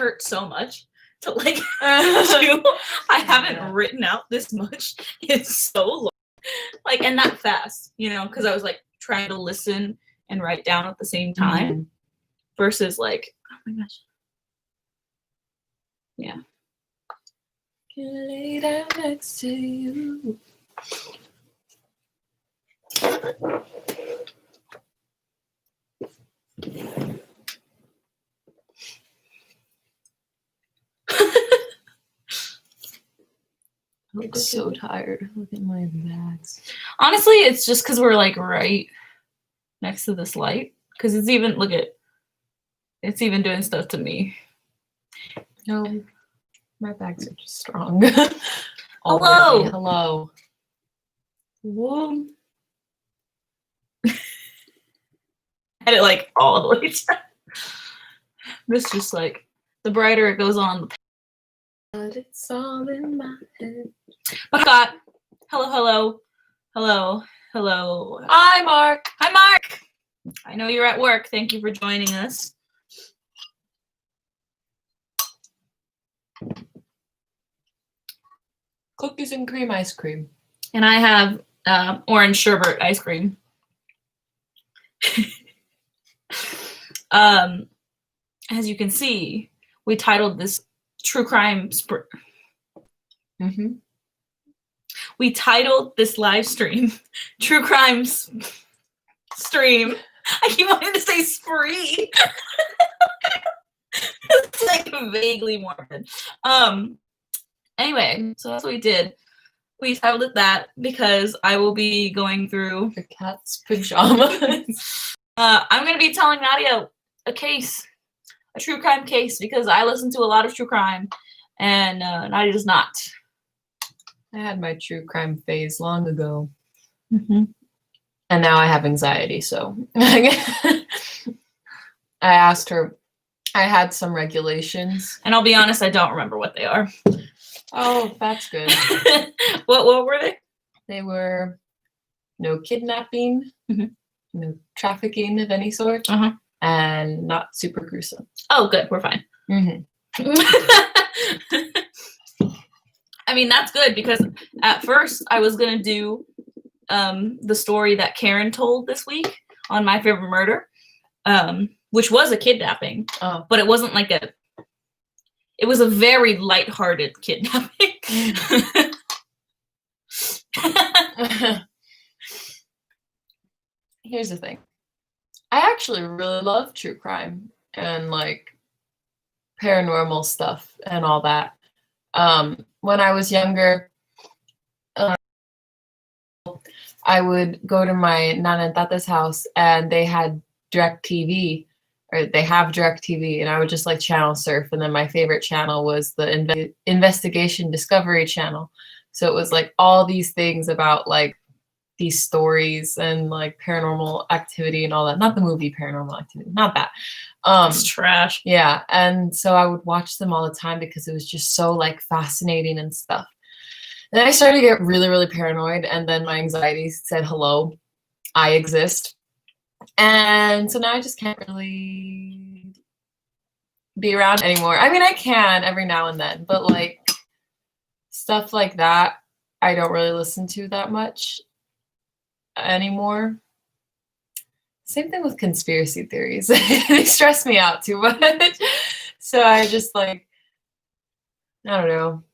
hurt so much to like do. I haven't written out this much in so long. Like, and not fast, you know, because I was like trying to listen and write down at the same time versus like, oh my gosh. Yeah. Can lay down next to you. I'm so tired. Look at my bags. Honestly, it's just because we're like right next to this light. Because it's even, look at, it's even doing stuff to me. No, my bags are just strong. Hello. Hello. Whoa. Had it like all the way down. This just like, the brighter it goes on. But it's all in my head. But God, hello. Hi, Mark. Hi, Mark. I know you're at work. Thank you for joining us. Cookies and cream ice cream. And I have orange sherbet ice cream. As you can see, we titled this True Crime We titled this live stream True Crime Stream. I keep wanting to say spree. It's like vaguely morbid. Anyway, so that's what we did. We titled it that because I will be going through the cat's pajamas. I'm going to be telling Nadia a true crime case, because I listen to a lot of true crime and Nadia does not. I had my true crime phase long ago. And now I have anxiety, so I asked her. I had some regulations. And I'll be honest, I don't remember what they are. Oh, that's good. What were they? They were no kidnapping, no trafficking of any sort, and not super gruesome. Oh, good. We're fine. I mean, that's good, because at first I was going to do the story that Karen told this week on My Favorite Murder, which was a kidnapping, but it wasn't like it was a very lighthearted kidnapping. Here's the thing. I actually really love true crime and like paranormal stuff and all that. When I was younger, I would go to my Nana and Tata's house, and they had DirecTV, or they have DirecTV, and I would just like channel surf. And then my favorite channel was the Investigation Discovery channel. So it was like all these things about like these stories and like paranormal activity and all that. Not the movie Paranormal Activity, not that. It's trash. Yeah, and so I would watch them all the time because it was just so like fascinating and stuff. And then I started to get really, really paranoid, and then my anxiety said, hello, I exist. And so now I just can't really be around anymore. I mean, I can every now and then, but like stuff like that, I don't really listen to that much anymore. Same thing with conspiracy theories. They stress me out too much. So I just like, I don't know.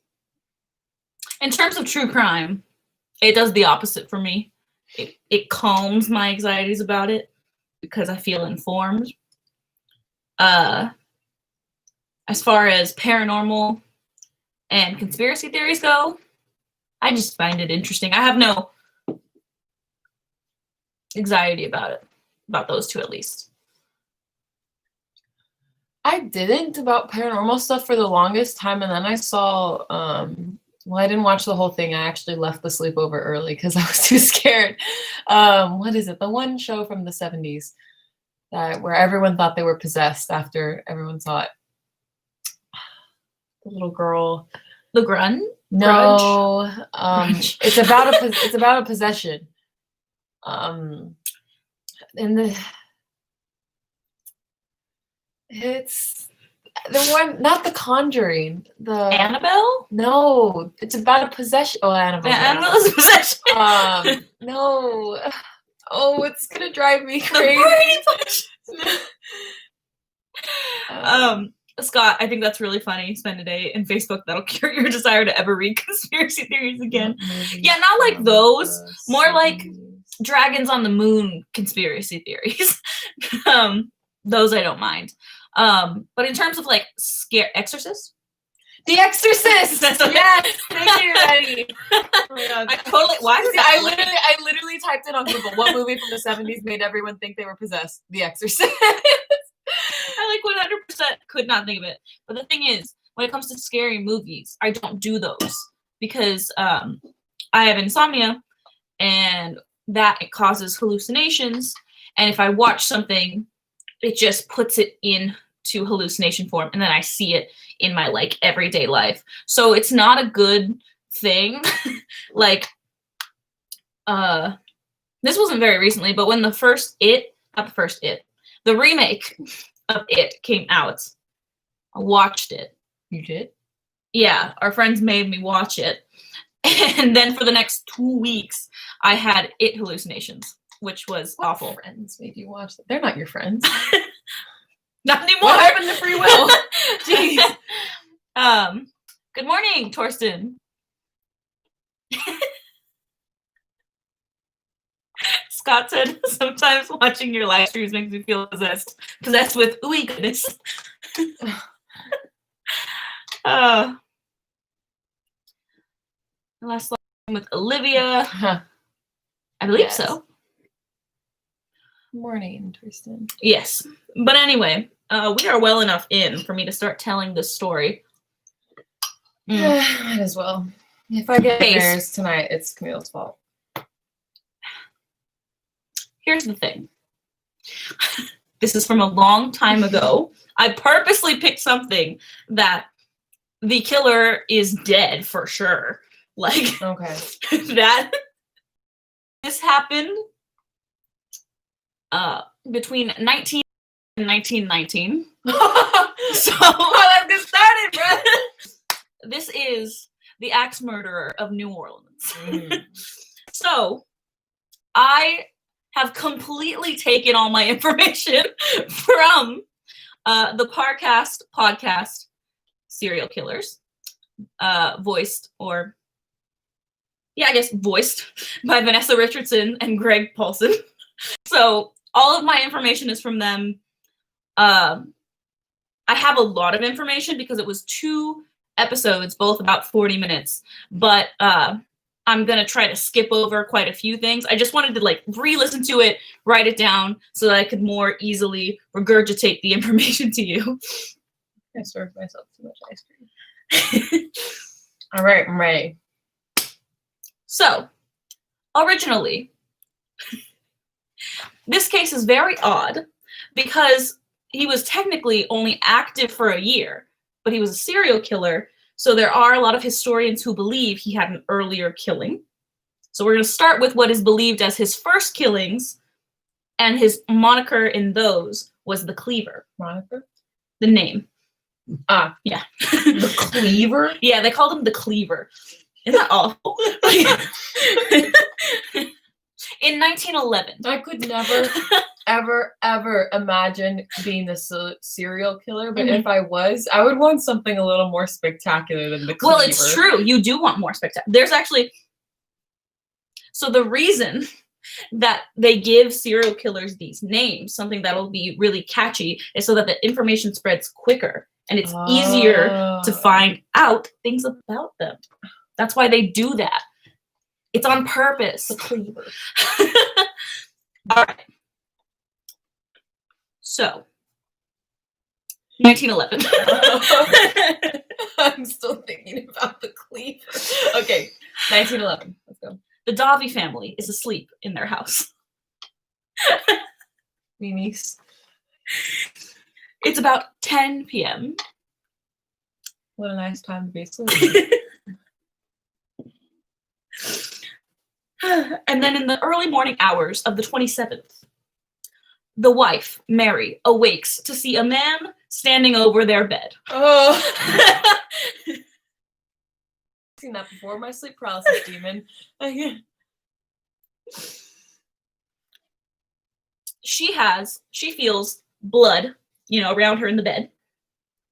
In terms of true crime, it does the opposite for me. It calms my anxieties about it because I feel informed. As far as paranormal and conspiracy theories go, I just find it interesting. I have no anxiety about it, about those two at least. I didn't about paranormal stuff for the longest time, and then I saw, well, I didn't watch the whole thing. I actually left the sleepover early because I was too scared. What is it? The one show from the 70s where everyone thought they were possessed after everyone saw it. The little girl. The Grudge? No. It's about a possession. The one, not The Conjuring. The Annabelle? No, it's about a possession. Oh, Annabelle. Yeah, Annabelle's possession. No. Oh, it's gonna drive me The crazy. Scott, I think that's really funny. Spend a day in Facebook that'll cure your desire to ever read conspiracy theories again. Yeah, not like those. More like Dragons on the Moon conspiracy theories. Those I don't mind. But in terms of like scare Exorcist? The Exorcist! Yes! Thank you, Eddie. Oh my God. I totally why did I literally typed in on Google what movie from the 70s made everyone think they were possessed. The Exorcist. I like 100% could not think of it. But the thing is, when it comes to scary movies, I don't do those because I have insomnia and that it causes hallucinations. And if I watch something, it just puts it into hallucination form and then I see it in my like everyday life. So it's not a good thing. Like this wasn't very recently, but when the remake of It came out, I watched it. You did? Yeah, our friends made me watch it. And then for the next 2 weeks, I had It hallucinations, which was awful. Friends made you watch it? They're not your friends. Not anymore. What happened to free will? Jeez. Good morning, Torsten. Scott said, sometimes watching your live streams makes me feel possessed. Possessed with ooey goodness. Last line with Olivia. I believe so. Morning, Tristan. Yes. But anyway, we are well enough in for me to start telling this story. Might as well. If I get embarrassed tonight, it's Camille's fault. Here's the thing. This is from a long time ago. I purposely picked something that the killer is dead for sure. Like, okay. This happened between 19 and 1919. So let's get started, bro. This is the axe murderer of New Orleans. So I have completely taken all my information from the podcast Serial Killers, voiced by Vanessa Richardson and Greg Paulson. So all of my information is from them. I have a lot of information because it was 2 episodes, both about 40 minutes, but I'm going to try to skip over quite a few things. I just wanted to like re-listen to it, write it down so that I could more easily regurgitate the information to you. I served myself too much ice cream. All right, I'm ready. So, originally, this case is very odd because he was technically only active for a year, but he was a serial killer. So there are a lot of historians who believe he had an earlier killing. So we're going to start with what is believed as his first killings, and his moniker in those was the Cleaver. Moniker? The name. Yeah. The Cleaver? Yeah, they called him the Cleaver. Isn't that awful? In 1911. I could never, ever imagine being the serial killer, but if I was, I would want something a little more spectacular than the Cleaver. Well, it's true. You do want more spectacular. There's actually... So the reason that they give serial killers these names, something that'll be really catchy, is so that the information spreads quicker and it's easier to find out things about them. That's why they do that. It's on purpose. The Cleaver. All right. So, 1911. I'm still thinking about the Cleaver. Okay, 1911. Let's go. The Davy family is asleep in their house. Mimi's. It's about 10 p.m. What a nice time to be asleep. And then in the early morning hours of the 27th, the wife, Mary, awakes to see a man standing over their bed. Oh. Seen that before. My sleep paralysis demon. She feels blood, around her in the bed,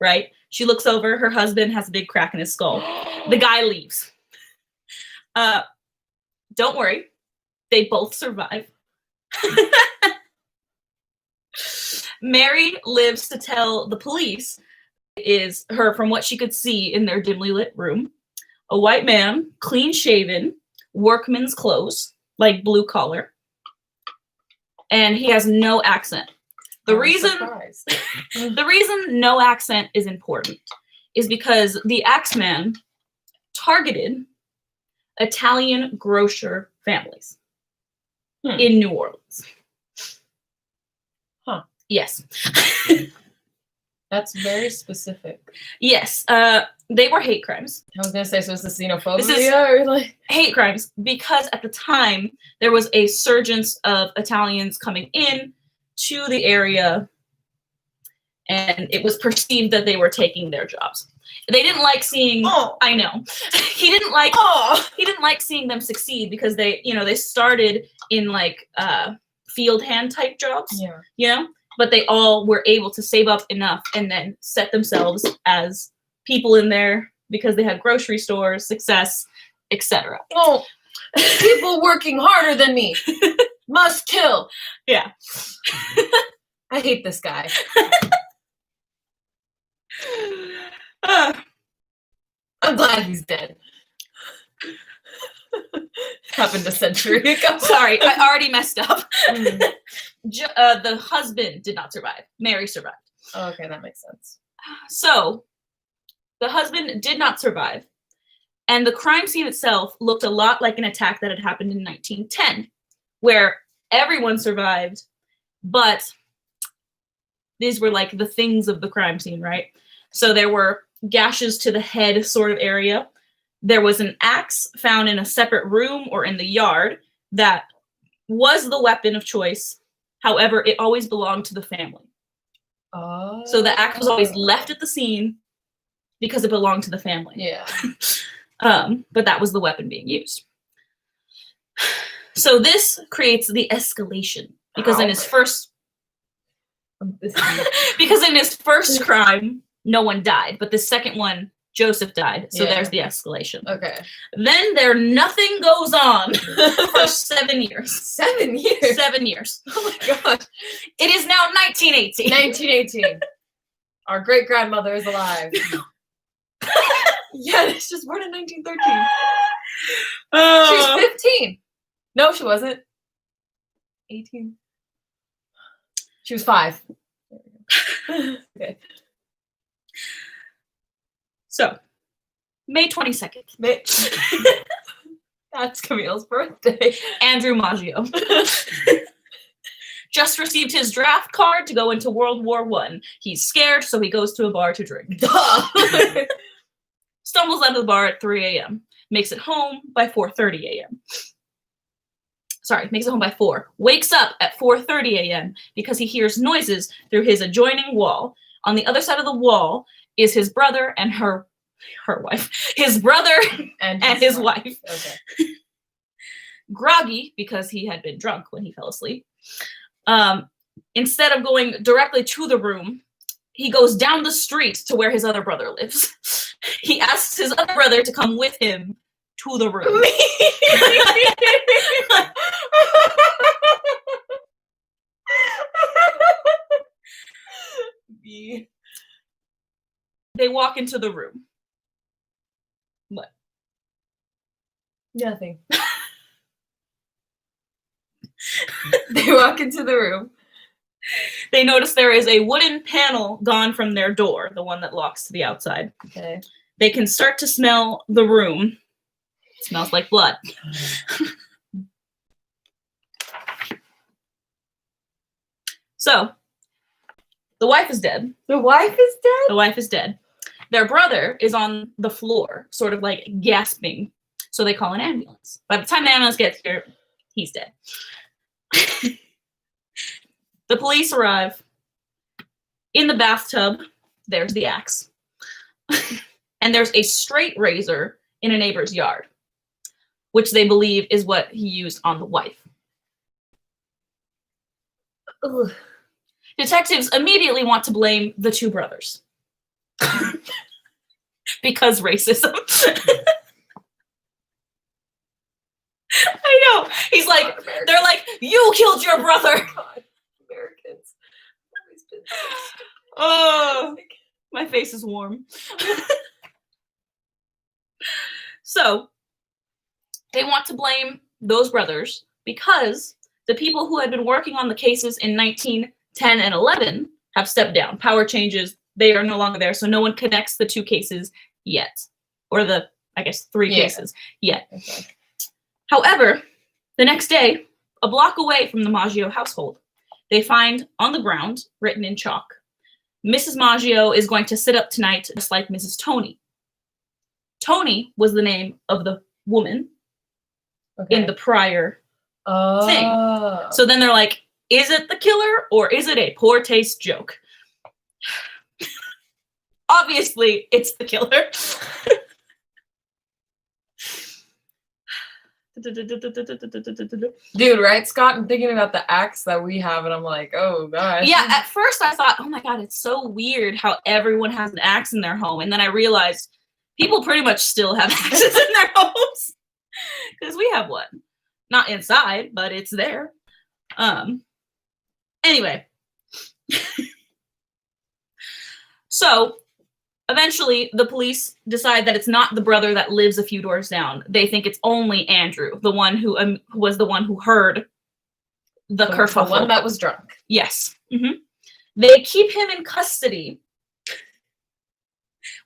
right? She looks over, her husband has a big crack in his skull. The guy leaves. Don't worry, they both survive. Mary lives to tell the police is her, from what she could see in their dimly lit room, a white man, clean shaven, workman's clothes, like blue collar, and he has no accent. The reason no accent is important is because the Axeman targeted Italian grocer families in New Orleans. Huh. Yes. That's very specific. Yes. They were hate crimes. I was going to say, so is this xenophobia? This is or like hate crimes because at the time there was a surgence of Italians coming in to the area, and it was perceived that they were taking their jobs. They didn't like seeing. Oh. I know. He didn't like. Oh. He didn't like seeing them succeed because they started in like field hand type jobs. Yeah. But they all were able to save up enough and then set themselves as people in there because they had grocery stores, success, etc. Oh, people working harder than me must kill. Yeah. I hate this guy. I'm glad he's dead. Happened a century ago. Sorry, I already messed up. The husband did not survive. Mary survived. Oh, okay, that makes sense. So, the husband did not survive. And the crime scene itself looked a lot like an attack that had happened in 1910, where everyone survived, but these were like the things of the crime scene, right? So there were gashes to the head sort of area. There was an axe found in a separate room or in the yard that was the weapon of choice. However, it always belonged to the family. Oh. So the axe was always left at the scene because it belonged to the family. Yeah. But that was the weapon being used. So this creates the escalation because in his first crime, no one died, but the second one, Joseph died. So there's the escalation. Okay. Then nothing goes on for 7 years. 7 years? 7 years. Oh my gosh. It is now 1918. 1918. Our great-grandmother is alive. Yeah, she's just born in 1913. She's 15. No, she wasn't. 18. She was 5. Okay. So, May 22nd. That's Camille's birthday. Andrew Maggio just received his draft card to go into World War I. He's scared, so he goes to a bar to drink. Duh. Stumbles out of the bar at 3 a.m. Makes it home by 4:30 a.m. Sorry, makes it home by 4. Wakes up at 4:30 a.m. because he hears noises through his adjoining wall. On the other side of the wall is his brother and her wife. His brother and his wife. Okay. Groggy, because he had been drunk when he fell asleep. Instead of going directly to the room, he goes down the street to where his other brother lives. He asks his other brother to come with him to the room. They walk into the room. What? Nothing. They walk into the room. They notice there is a wooden panel gone from their door, the one that locks to the outside. Okay. They can start to smell the room. It smells like blood. So, the wife is dead. The wife is dead? The wife is dead. Their brother is on the floor, sort of like gasping. So they call an ambulance. By the time the ambulance gets here, he's dead. The police arrive. In the bathtub, there's the axe. And there's a straight razor in a neighbor's yard, which they believe is what he used on the wife. Ugh. Detectives immediately want to blame the two brothers. Because racism. I know. He's like, they're like, you killed your brother. God, Americans. Oh, my face is warm. So, they want to blame those brothers because the people who had been working on the cases in 1910 and 11 have stepped down. Power changes. They are no longer there, so no one connects the two cases yet. Or the, I guess, three cases yet. Okay. However, the next day, a block away from the Maggio household, they find on the ground, written in chalk, Mrs. Maggio is going to sit up tonight just like Mrs. Tony. Tony was the name of the woman in the prior thing. So then they're like, is it the killer or is it a poor taste joke? Obviously, it's the killer. Dude, right, Scott? I'm thinking about the axe that we have, and I'm like, oh gosh. Yeah, at first I thought, oh my god, it's so weird how everyone has an axe in their home. And then I realized people pretty much still have axes in their homes. Because we have one. Not inside, but it's there. Anyway. So, eventually, the police decide that it's not the brother that lives a few doors down. They think it's only Andrew, the one who was the one who heard the kerfuffle. The one that was drunk. Yes. Mm-hmm. They keep him in custody.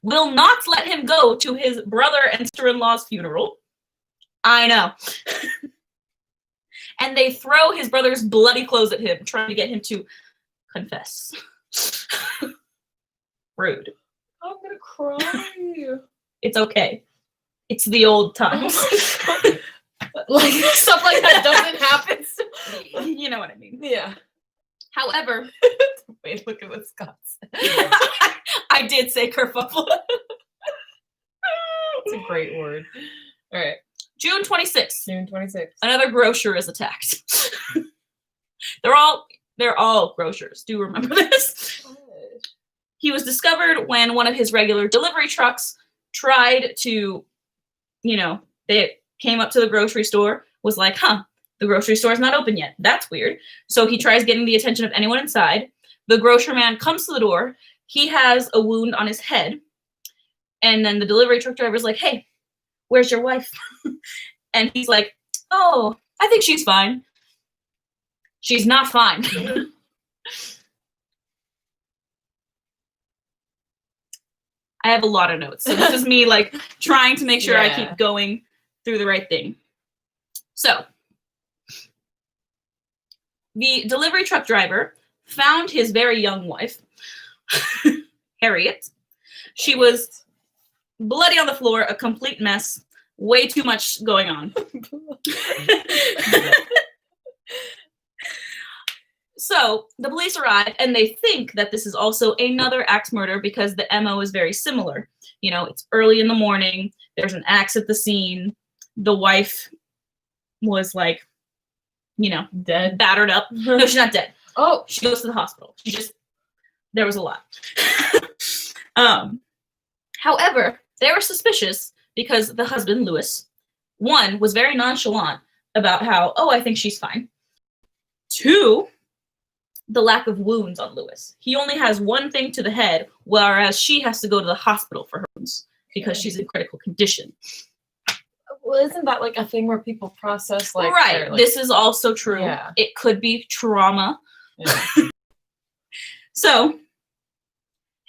Will not let him go to his brother and sister-in-law's funeral. I know. And they throw his brother's bloody clothes at him, trying to get him to confess. Rude. I'm gonna cry. It's okay. It's the old times. Like stuff like that doesn't happen. You know what I mean. Yeah. However, wait, look at what Scott said. I did say kerfuffle. It's a great word. All right. June 26th. June 26th. Another grocer is attacked. They're all grocers. Do remember this? He was discovered when one of his regular delivery trucks tried to, they came up to the grocery store, was like, the grocery store is not open yet. That's weird. So he tries getting the attention of anyone inside. The grocery man comes to the door. He has a wound on his head. And then the delivery truck driver is like, hey, where's your wife? And he's like, oh, I think she's fine. She's not fine. I have a lot of notes. So this is me like trying to make sure I keep going through the right thing. So the delivery truck driver found his very young wife, Harriet. She was bloody on the floor, a complete mess, way too much going on. So the police arrive and they think that this is also another axe murder because the MO is very similar. It's early in the morning. There's an axe at the scene. The wife was like, dead, battered up. No, she's not dead. Oh, she goes to the hospital. There was a lot. However, they were suspicious because the husband, Louis, one, was very nonchalant about how, I think she's fine. Two, the lack of wounds on Louis. He only has one thing to the head, whereas she has to go to the hospital for her wounds because she's in critical condition. Well, isn't that like a thing where people process like... Right. This is also true. Yeah. It could be trauma. Yeah. So,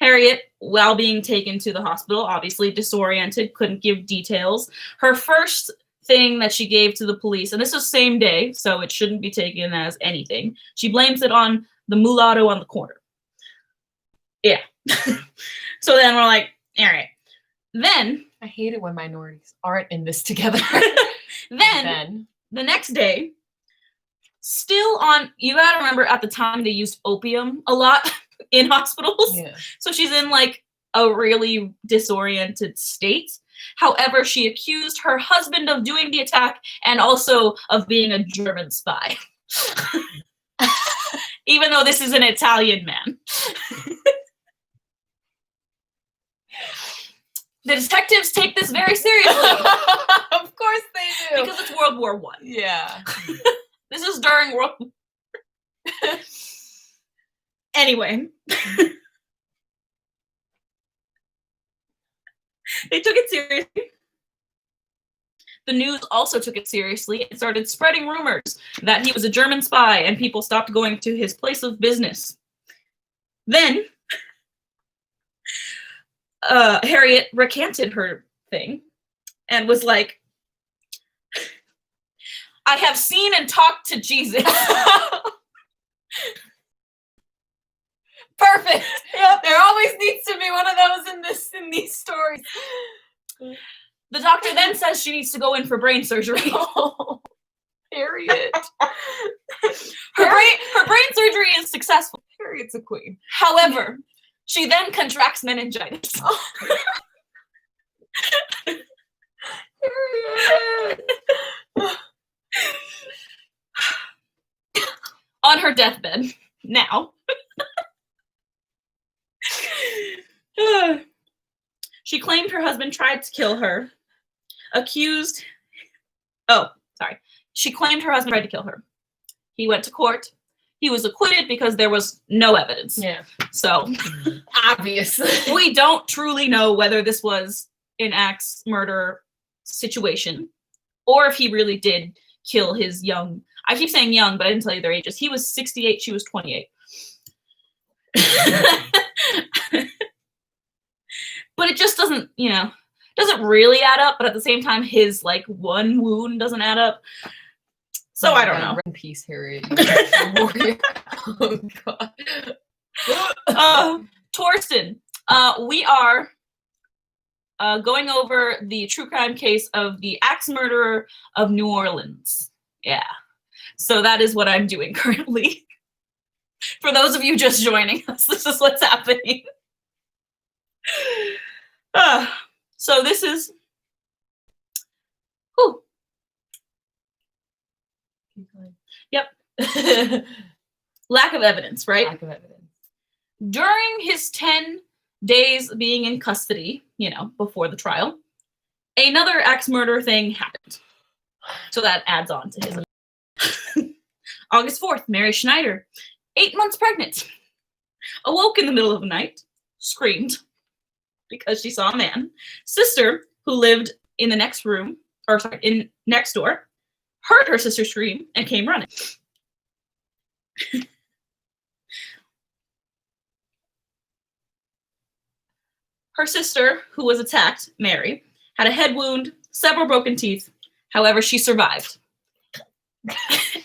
Harriet, while being taken to the hospital, obviously disoriented, couldn't give details. Her first thing that she gave to the police, and this was same day, so it shouldn't be taken as anything. She blames it on the mulatto on the corner. Yeah. So then we're like, all right. Then I hate it when minorities aren't in this together. then the next day, still on, you gotta remember at the time they used opium a lot. in hospitals. Yeah. So she's in like a really disoriented state. However, she accused her husband of doing the attack and also of being a German spy. Even though this is an Italian man. The detectives take this very seriously. Of course they do. Because it's World War I. Yeah. This is during World War. Anyway. They took it seriously. The news also took it seriously and started spreading rumors that he was a German spy, and people stopped going to his place of business. Then, Harriet recanted her thing and was like, I have seen and talked to Jesus. Perfect. Yep. There always needs to be one of those in these stories. The doctor then says she needs to go in for brain surgery. Oh, Harriet. Her brain surgery is successful. Harriet's a queen. However, she then contracts meningitis. Oh. Harriet. On her deathbed. Now. She claimed her husband tried to kill her. She claimed her husband tried to kill her. He went to court. He was acquitted because there was no evidence. Yeah. So, obviously. we don't truly know whether this was an axe murder situation or if he really did kill his young. I keep saying young, but I didn't tell you their ages. He was 68, she was 28. But it just doesn't, doesn't really add up. But at the same time, his like one wound doesn't add up. So I don't know. In peace, Harriet. Oh God. Torsten, we are going over the true crime case of the axe murderer of New Orleans. Yeah. So that is what I'm doing currently. For those of you just joining us, this is what's happening. So this is. Whew. Yep. Lack of evidence, right? Lack of evidence. During his 10 days being in custody, before the trial, another axe murder thing happened. So that adds on to his. August 4th, Mary Schneider, 8 months pregnant, awoke in the middle of the night, screamed because she saw a man. Sister, who lived in the next room, in next door, heard her sister scream and came running. Her sister, who was attacked, Mary, had a head wound, several broken teeth. However, she survived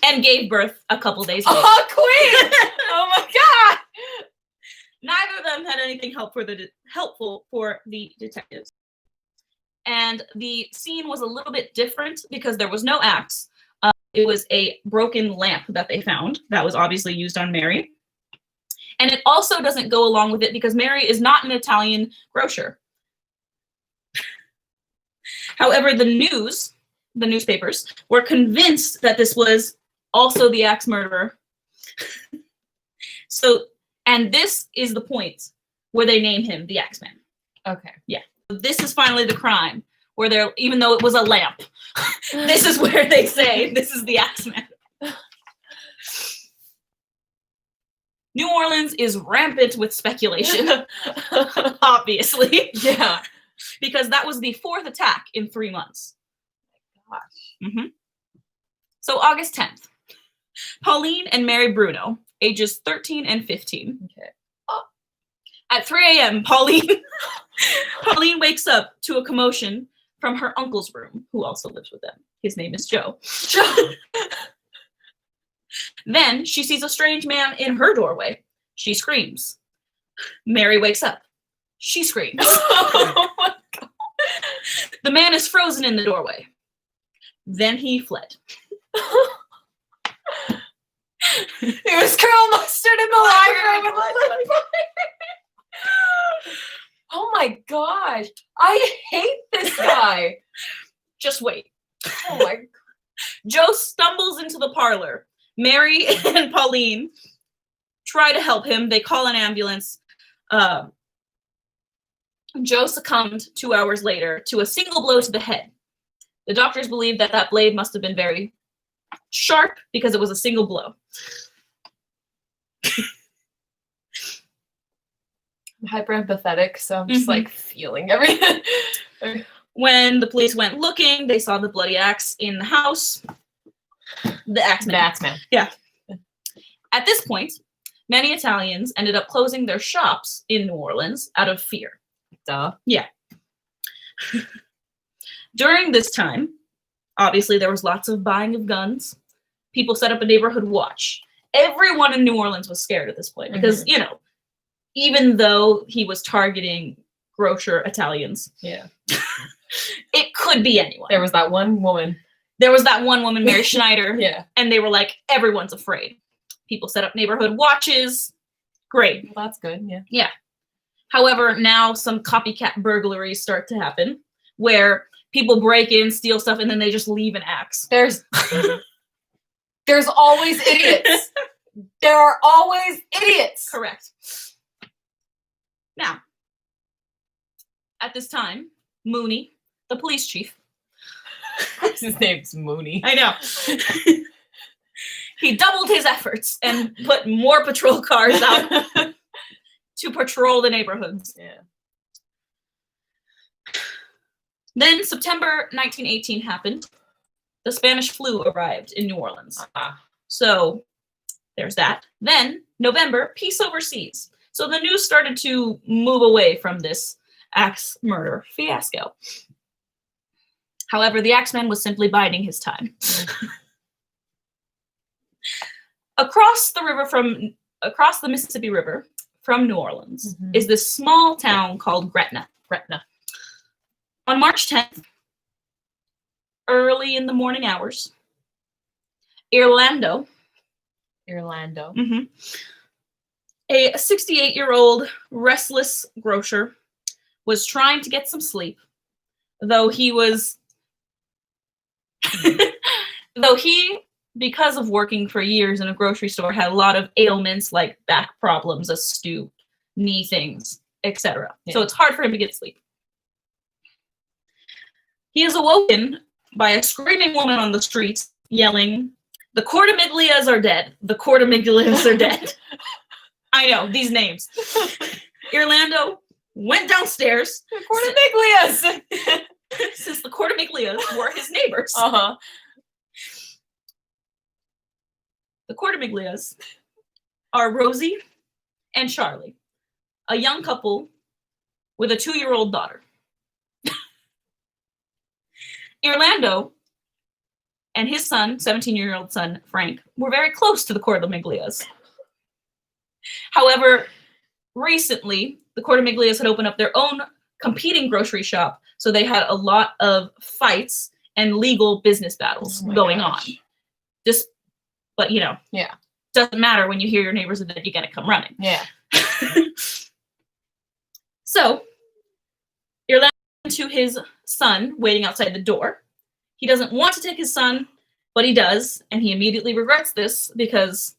and gave birth a couple days later. Oh, queen! Oh my God! Neither of them had anything helpful for the detectives. And the scene was a little bit different because there was no axe. It was a broken lamp that they found that was obviously used on Mary. And it also doesn't go along with it because Mary is not an Italian grocer. However, the newspapers, were convinced that this was also the axe murderer. And this is the point where they name him the Axeman. Okay. Yeah. This is finally the crime where even though it was a lamp, this is where they say this is the Axeman. New Orleans is rampant with speculation, obviously. Yeah. Because that was the 4th attack in 3 months. Gosh. Mm-hmm. So August 10th, Pauline and Mary Bruno, ages 13 and 15. Okay. At 3 a.m., Pauline wakes up to a commotion from her uncle's room, who also lives with them. His name is Joe. Then she sees a strange man in her doorway. She screams. Mary wakes up. She screams. Oh my God. The man is frozen in the doorway. Then he fled. It was Colonel Mustard in the library. Oh my gosh. I hate this guy. Just wait. Oh my. Joe stumbles into the parlor. Mary and Pauline try to help him. They call an ambulance. Joe succumbed 2 hours later to a single blow to the head. The doctors believe that blade must have been very sharp because it was a single blow. I'm hyper empathetic, so I'm just like feeling everything. When the police went looking, they saw the bloody axe in the house. The Axeman. The Axeman. Yeah. At this point, many Italians ended up closing their shops in New Orleans out of fear. Duh. Yeah. During this time, obviously there was lots of buying of guns. People set up a neighborhood watch. Everyone in New Orleans was scared at this point because, you know, even though he was targeting grocer Italians, it could be anyone. There was that one woman. Mary Schneider. Yeah. And they were like, everyone's afraid. People set up neighborhood watches. Great. Well, that's good. Yeah. Yeah. However, now some copycat burglaries start to happen where people break in, steal stuff, and then they just leave an axe. There's always idiots. There are always idiots. Correct. Now, at this time, Mooney, the police chief. His name's Mooney. I know. He doubled his efforts and put more patrol cars out to patrol the neighborhoods. Yeah. Then September 1918 happened. The Spanish flu arrived in New Orleans. So there's that. Then November, peace overseas. So the news started to move away from this axe murder fiasco. However, the Axeman was simply biding his time. Across the Mississippi River from New Orleans is this small town called Gretna. On March 10th, early in the morning hours, Orlando, a 68-year-old restless grocer, was trying to get some sleep, though he, because of working for years in a grocery store, had a lot of ailments like back problems, a stoop, knee things, etc. So it's hard for him to get sleep. He is awoken by a screaming woman on the street yelling, "The Cortamiglias are dead. The Cortamiglias are dead." I know, these names. Orlando went downstairs. The Cortamiglias! Since the Cortamiglias were his neighbors. The Cortamiglias are Rosie and Charlie, a young couple with a 2-year-old daughter. Orlando and his son, 17-year-old son, Frank, were very close to the Cortamiglias. However, recently, the Cortamiglias had opened up their own competing grocery shop, so they had a lot of fights and legal business battles going on. But, you know, doesn't matter when you hear your neighbors are dead, you're going to come running. Yeah. So, Orlando to his son waiting outside the door. He doesn't want to take his son, but he does, and he immediately regrets this because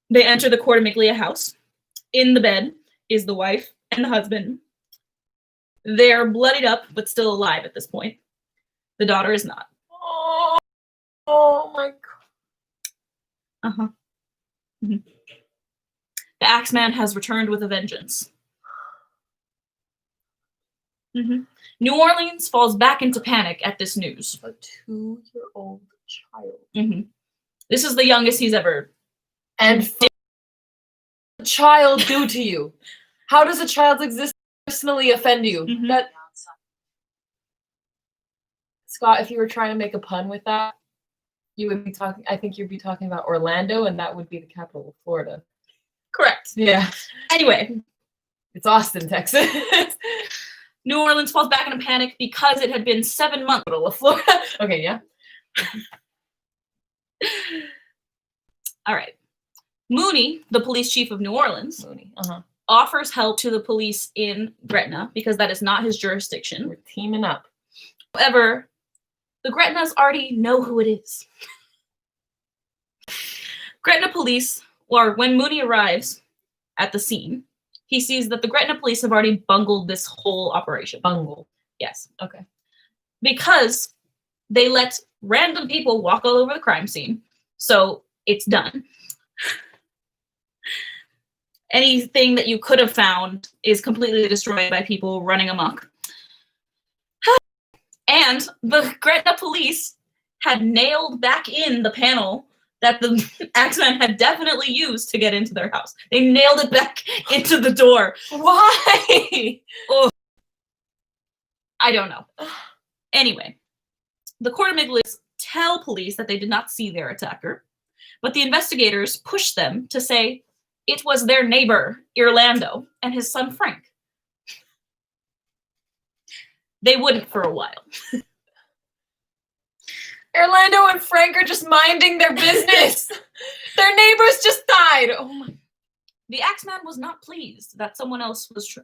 they enter the Cortamiglia house. In the bed is the wife and the husband. They're bloodied up, but still alive at this point. The daughter is not. Oh my God. The Axeman has returned with a vengeance. New Orleans falls back into panic at this news. A 2-year-old child. This is the youngest he's ever. And what does a child do to you? How does a child's existence personally offend you? That Scott, if you were trying to make a pun with that, you would be talking. I think you'd be talking about Orlando, and that would be the capital of Florida. Correct. Yeah. Anyway, it's Austin, Texas. New Orleans falls back into panic because it had been 7 months of Florida. Okay, yeah. All right. Mooney, the police chief of New Orleans, offers help to the police in Gretna because that is not his jurisdiction. We're teaming up. However, the Gretnas already know who it is. Gretna police, or when Mooney arrives at the scene, he sees that the Gretna police have already bungled this whole operation. Bungle. Yes. Okay. Because they let random people walk all over the crime scene. So it's done. Anything that you could have found is completely destroyed by people running amok. And the Gretna police had nailed back in the panel that the Axeman had definitely used to get into their house. They nailed it back into the door. Why? Oh, I don't know. Anyway, the Court of Midlands tell police that they did not see their attacker, but the investigators push them to say it was their neighbor, Orlando, and his son, Frank. They wouldn't for a while. Orlando and Frank are just minding their business. Their neighbors just died. Oh my. The Axeman was not pleased that someone else was,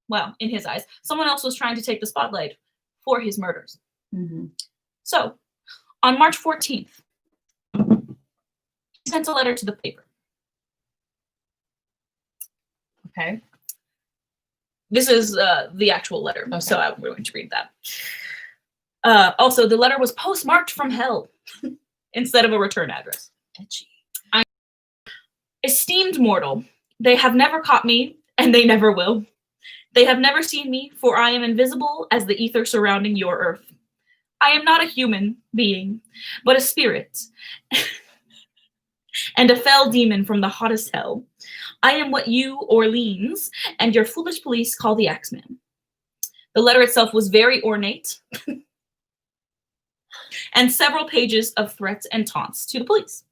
well, in his eyes, someone else was trying to take the spotlight for his murders. Mm-hmm. So, on March 14th, he sent a letter to the paper. Okay. This is the actual letter, okay. So I'm going to read that. Also, the letter was postmarked from hell instead of a return address. Edgy. Esteemed mortal, they have never caught me, and they never will. They have never seen me, for I am invisible as the ether surrounding your earth. I am not a human being, but a spirit, and a fell demon from the hottest hell. I am what you, Orleans, and your foolish police call the Axeman. The letter itself was very ornate, and several pages of threats and taunts to the police.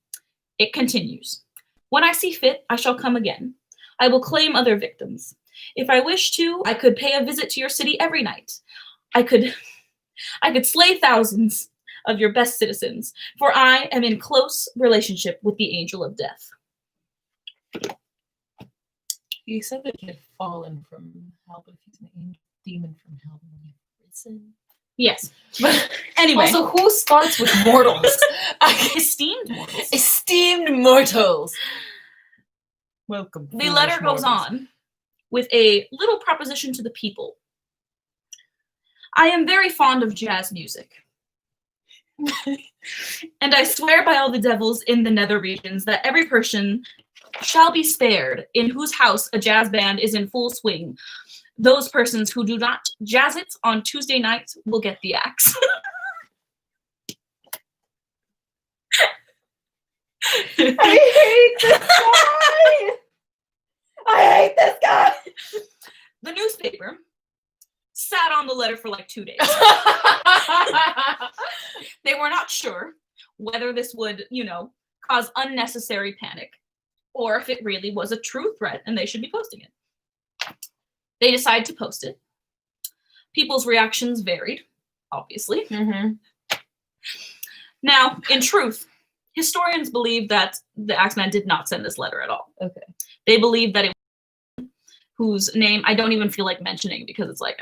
It continues. When I see fit, I shall come again. I will claim other victims. If I wish to, I could pay a visit to your city every night. I could slay thousands of your best citizens, for I am in close relationship with the angel of death. He said that he had fallen from hell, but if he's an demon from hell, then he risen. Yes. But anyway. Also, who starts with mortals? Esteemed mortals. Esteemed mortals. Welcome. The letter goes on with a little proposition to the people. I am very fond of jazz music. And I swear by all the devils in the nether regions that every person shall be spared in whose house a jazz band is in full swing. Those persons who do not jazz it on Tuesday nights will get the axe. I hate this guy. I hate this guy. The newspaper sat on the letter for like 2 days. They were not sure whether this would, cause unnecessary panic or if it really was a true threat and they should be posting it. They decided to post it. People's reactions varied, obviously. Mm-hmm. Now, in truth, historians believe that the Axeman did not send this letter at all. Okay. They believe that it was whose name I don't even feel like mentioning because it's like,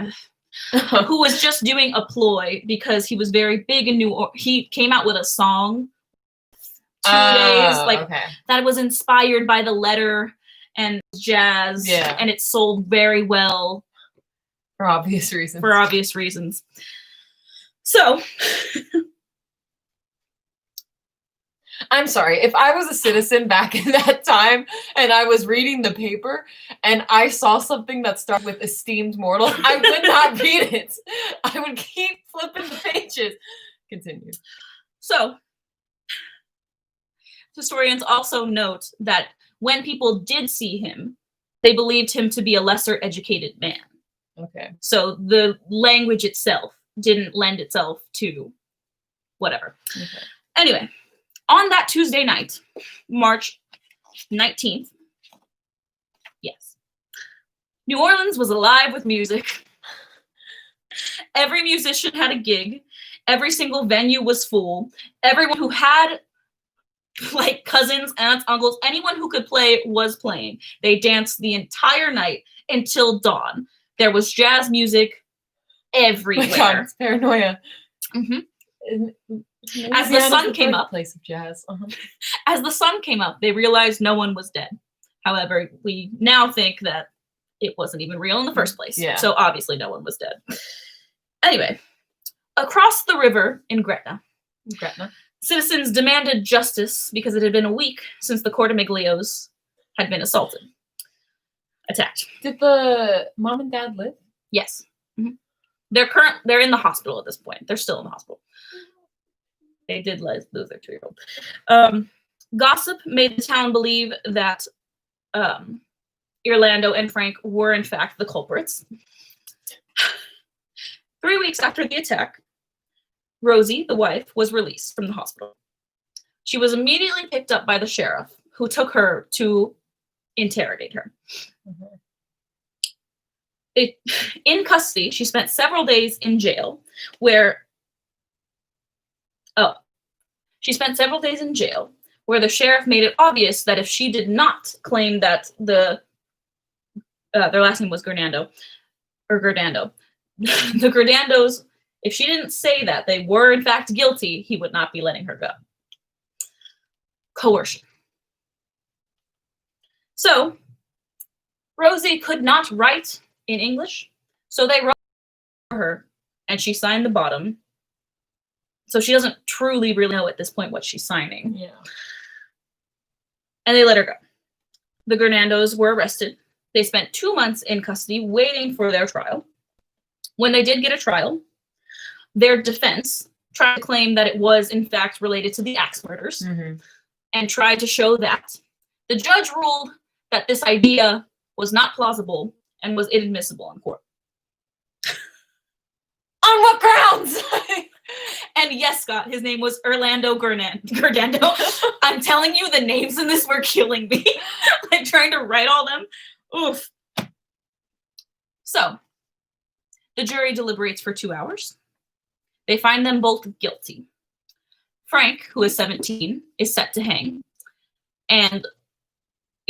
who was just doing a ploy because he was very big in New Orleans. He came out with a song 2 days, that was inspired by the letter and jazz, and it sold very well. For obvious reasons. So, I'm sorry, if I was a citizen back in that time and I was reading the paper and I saw something that started with esteemed mortal, I would not read it. I would keep flipping the pages. Continue. So, historians also note that when people did see him, they believed him to be a lesser educated man. Okay. So the language itself didn't lend itself to whatever. Okay. Anyway, on that Tuesday night, March 19th, yes, New Orleans was alive with music. Every musician had a gig. Every single venue was full. Everyone who had Like cousins, aunts, uncles, anyone who could play was playing. They danced the entire night until dawn. There was jazz music everywhere. My God, it's paranoia. As the sun came up, place of jazz. As the sun came up, they realized no one was dead. However, we now think that it wasn't even real in the first place. Yeah. So obviously no one was dead. Anyway, across the river in Gretna, citizens demanded justice because it had been a week since the Cortamiglios had been attacked. Did the mom and dad live? Yes. Mm-hmm. They're in the hospital at this point. They're still in the hospital. They did lose their 2-year-old. Gossip made the town believe that Orlando and Frank were in fact the culprits. 3 weeks after the attack, Rosie, the wife, was released from the hospital. She was immediately picked up by the sheriff, who took her to interrogate her. In custody, she spent several days in jail, where the sheriff made it obvious that if she did not claim that their last name was Gerdando, the Gerdandos, if she didn't say that they were in fact guilty, he would not be letting her go. Coercion. So, Rosie could not write in English, so they wrote for her, and she signed the bottom. So she doesn't truly really know at this point what she's signing. Yeah. And they let her go. The Gernandos were arrested. They spent 2 months in custody waiting for their trial. When they did get a trial, their defense tried to claim that it was in fact related to the axe murders and tried to show that. The judge ruled that this idea was not plausible and was inadmissible in court. On what grounds? And yes, Scott, his name was Orlando Gerdando. I'm telling you, the names in this were killing me. Like trying to write all them. Oof. So, the jury deliberates for 2 hours. They find them both guilty. Frank, who is 17, is set to hang. And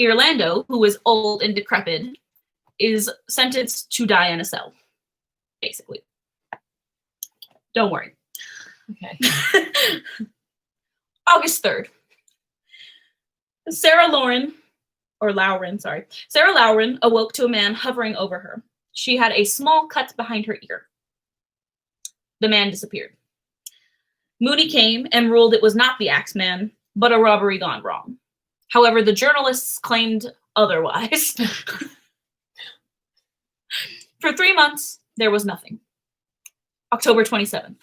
Orlando, who is old and decrepit, is sentenced to die in a cell, basically. Don't worry. Okay. August 3rd. Sarah Lauren awoke to a man hovering over her. She had a small cut behind her ear. The man disappeared. Moody came and ruled it was not the Axeman, but a robbery gone wrong. However, the journalists claimed otherwise. For 3 months, there was nothing. October 27th.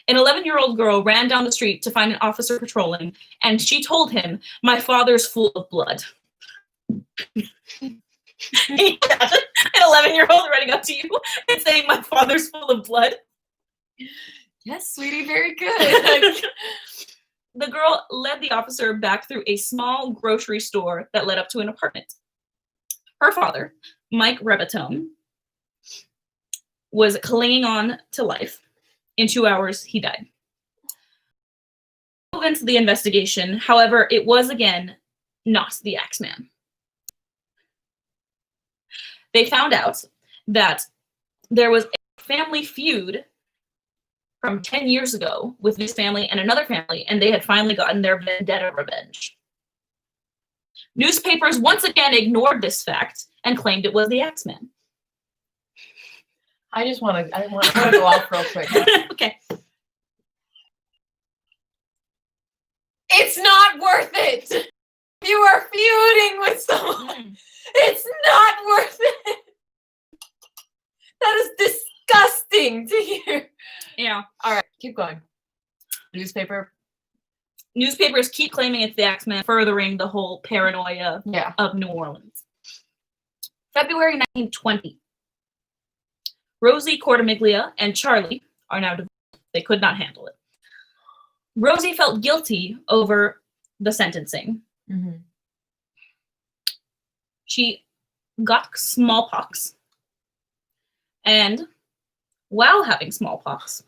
An 11-year-old girl ran down the street to find an officer patrolling, and she told him, "My father's full of blood." An 11-year-old running up to you and saying, "My father's full of blood." Yes, sweetie, very good. The girl led the officer back through a small grocery store that led up to an apartment. Her father, Mike Rebatone, was clinging on to life. In 2 hours, he died. Into the investigation, however, it was again not the Axeman. They found out that there was a family feud from 10 years ago with this family and another family, and they had finally gotten their vendetta revenge. Newspapers once again ignored this fact and claimed it was the Axeman. I want to go off real quick. Okay. It's not worth it. You are feuding with someone. It's not worth it. That is disgusting to hear. Yeah. All right, keep going. Newspapers keep claiming it's the Axeman, furthering the whole paranoia of New Orleans. February 1920. Rosie Cortamiglia and Charlie are now divorced. They could not handle it. Rosie felt guilty over the sentencing. She got smallpox. And while having smallpox,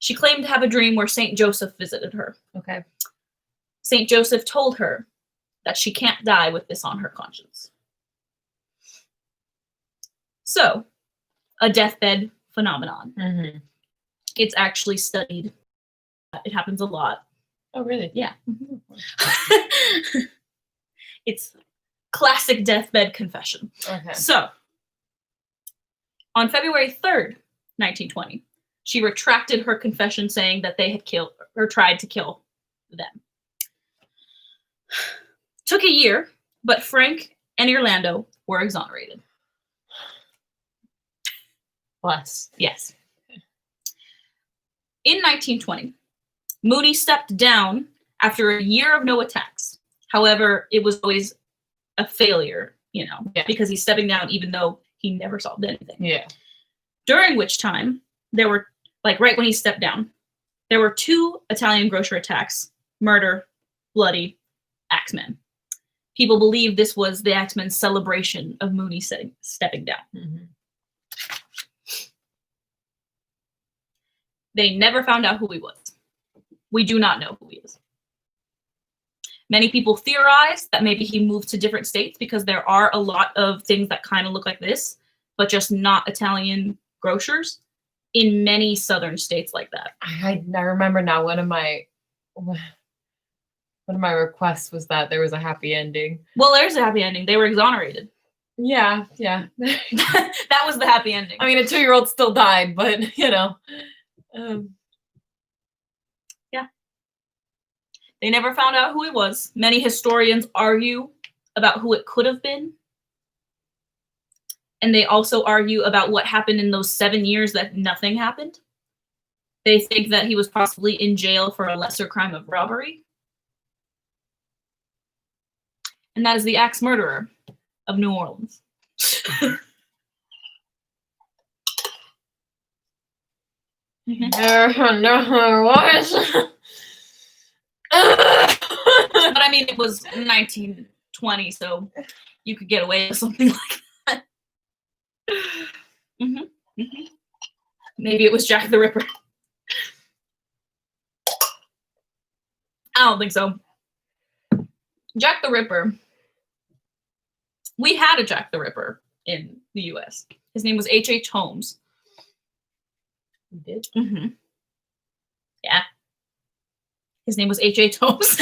she claimed to have a dream where St. Joseph visited her. Okay. St. Joseph told her that she can't die with this on her conscience. So, a deathbed phenomenon. Mm-hmm. It's actually studied. It happens a lot. Oh, really? Yeah. It's classic deathbed confession. Okay. So, on February 3rd, 1920, she retracted her confession saying that they had killed or tried to kill them. Took a year, but Frank and Orlando were exonerated. Bless. Yes. In 1920, Moody stepped down after a year of no attacks. However, it was always a failure, because he's stepping down even though he never solved anything. Yeah. During which time, there were, right when he stepped down, there were 2 Italian grocer attacks, murder, bloody, axemen. People believe this was the axemen's celebration of Mooney stepping down. Mm-hmm. They never found out who he was. We do not know who he is. Many people theorize that maybe he moved to different states because there are a lot of things that kind of look like this, but just not Italian grocers in many southern states like that. I remember now one of my requests was that there was a happy ending. Well, there's a happy ending. They were exonerated. Yeah. That was the happy ending. I mean, a 2-year-old still died, but yeah. They never found out who he was. Many historians argue about who it could have been. And they also argue about what happened in those 7 years that nothing happened. They think that he was possibly in jail for a lesser crime of robbery. And that is the axe murderer of New Orleans. No, what? But I mean, it was 1920, so you could get away with something like that. Maybe it was Jack the Ripper. I don't think so. Jack the Ripper. We had a Jack the Ripper in the U.S. His name was H.H. Holmes. You did? Mm-hmm. Yeah. His name was H.H. Holmes.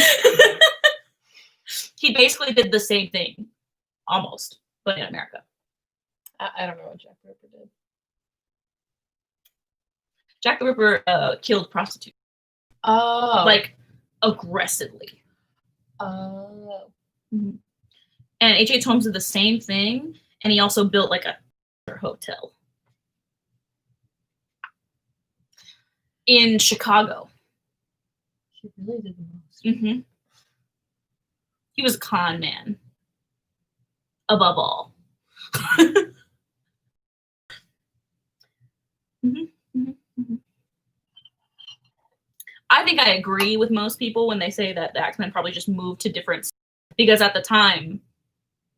He basically did the same thing, almost, but in America. I don't know what Jack the Ripper did. Jack the Ripper killed prostitutes. Oh. Aggressively. Oh. Mm-hmm. And H.H. Holmes did the same thing, and he also built a hotel in Chicago. He really did the most. Mm-hmm. He was a con man, above all. I think I agree with most people when they say that the Axemen probably just moved to different, because at the time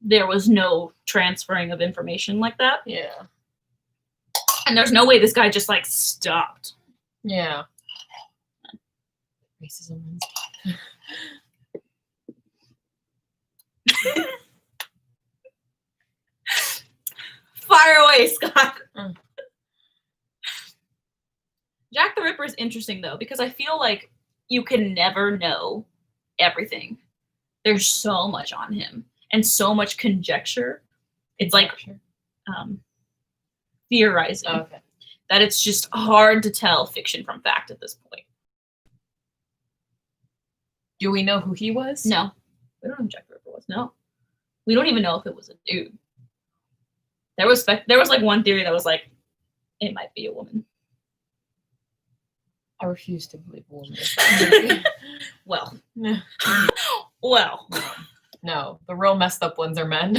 there was no transferring of information like that. Yeah. And there's no way this guy just stopped. Yeah. Racism. Fire away, Scott. Jack the Ripper is interesting though, because I feel like you can never know everything. There's so much on him and so much conjecture. It's theorizing. Oh, okay. That it's just hard to tell fiction from fact at this point. Do we know who he was? No. We don't know who Jack the Ripper was. No. We don't even know if it was a dude. There was one theory that was it might be a woman. I refuse to believe a woman. Well. Yeah. Well. No, the real messed up ones are men.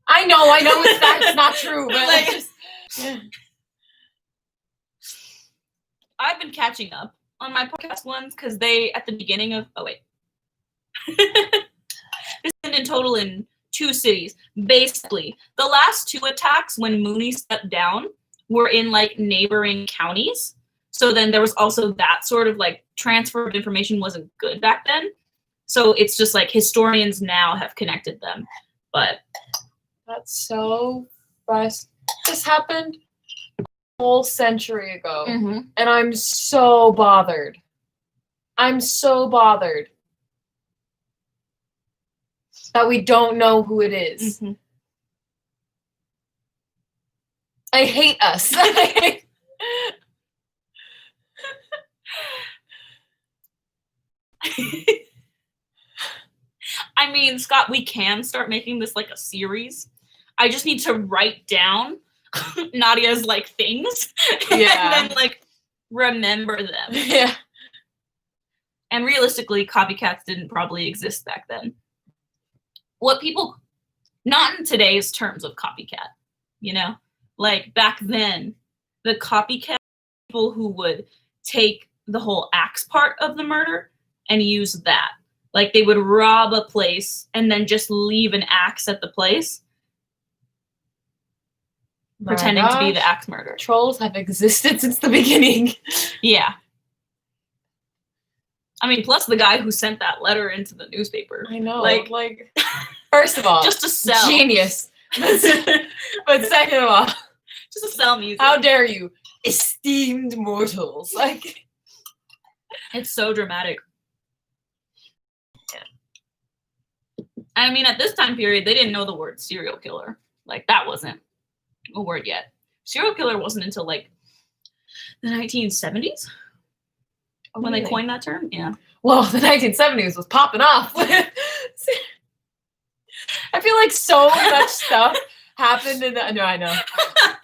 I know that's not true, but yeah. I've been catching up on my podcast ones because they, at the beginning of, this is in total in 2 cities. Basically, the last 2 attacks when Mooney stepped down were in neighboring counties. So then there was also that sort of like transfer of information wasn't good back then. So it's just like historians now have connected them. But that's so fast. This happened a whole century ago. And I'm so bothered. I'm so bothered that we don't know who it is. I hate us. I mean, Scott, we can start making this like a series. I just need to write down Nadia's like things and then like remember them. Yeah. And realistically, copycats didn't probably exist back then. What people, not in today's terms of copycat, you know, like back then, the copycat people who would take the whole axe part of the murder and use that. Like they would rob a place and then just leave an axe at the place, pretending to be the axe murderer. Trolls have existed since the beginning. Yeah. I mean, plus the guy who sent that letter into the newspaper. I know. Like first of all, just to sell. Genius. But second of all, just to sell music. How dare you, esteemed mortals? Like, it's so dramatic. I mean, at this time period, they didn't know the word serial killer. Like, that wasn't a word yet. Serial killer wasn't until, like, the 1970s when they coined that term. Yeah. Well, the 1970s was popping off. I feel like so much stuff happened in the... No, I know.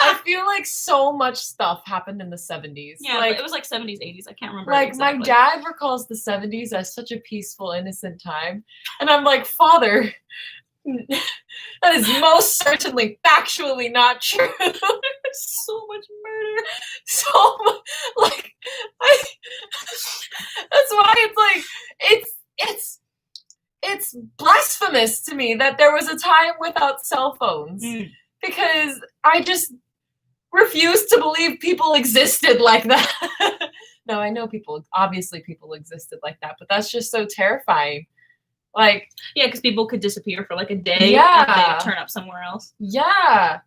I feel like so much stuff happened in the 70s. Yeah, like, it was like 70s, 80s. I can't remember. Like, exactly. My dad recalls the 70s as such a peaceful, innocent time. And I'm like, Father, that is most certainly factually not true. There's so much murder. So much. Like, that's why it's like, it's blasphemous to me that there was a time without cell phones. Because I just refuse to believe people existed like that. No, I know obviously people existed like that, but that's just so terrifying. Like, yeah, because people could disappear for like a day yeah, and they'd turn up somewhere else. Yeah.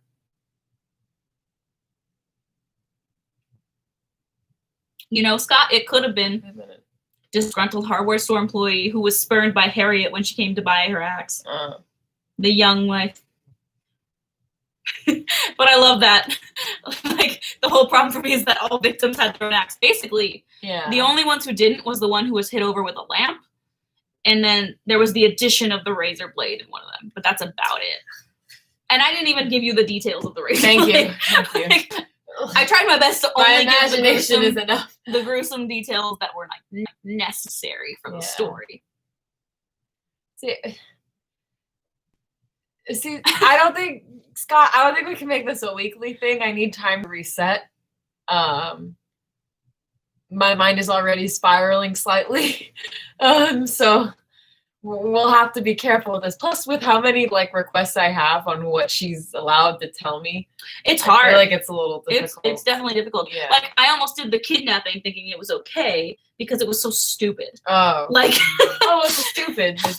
You know, Scott, it could have been disgruntled hardware store employee who was spurned by Harriet when she came to buy her axe. The young wife. But I love that. Like, the whole problem for me is that all victims had their own axe. Basically, the only ones who didn't was the one who was hit over with a lamp. And then there was the addition of the razor blade in one of them. But that's about it. And I didn't even give you the details of the razor blade. Thank you. Like, I tried my best to only give the gruesome details that were like necessary for the story. See, I don't think, Scott, I don't think we can make this a weekly thing. I need time to reset. My mind is already spiraling slightly. So we'll have to be careful with this. Plus, with how many like requests I have on what she's allowed to tell me, it's hard. I feel like it's a little difficult. It's definitely difficult. Yeah. Like, I almost did the kidnapping thinking it was okay because it was so stupid. Oh. Like, oh, it's stupid. Oh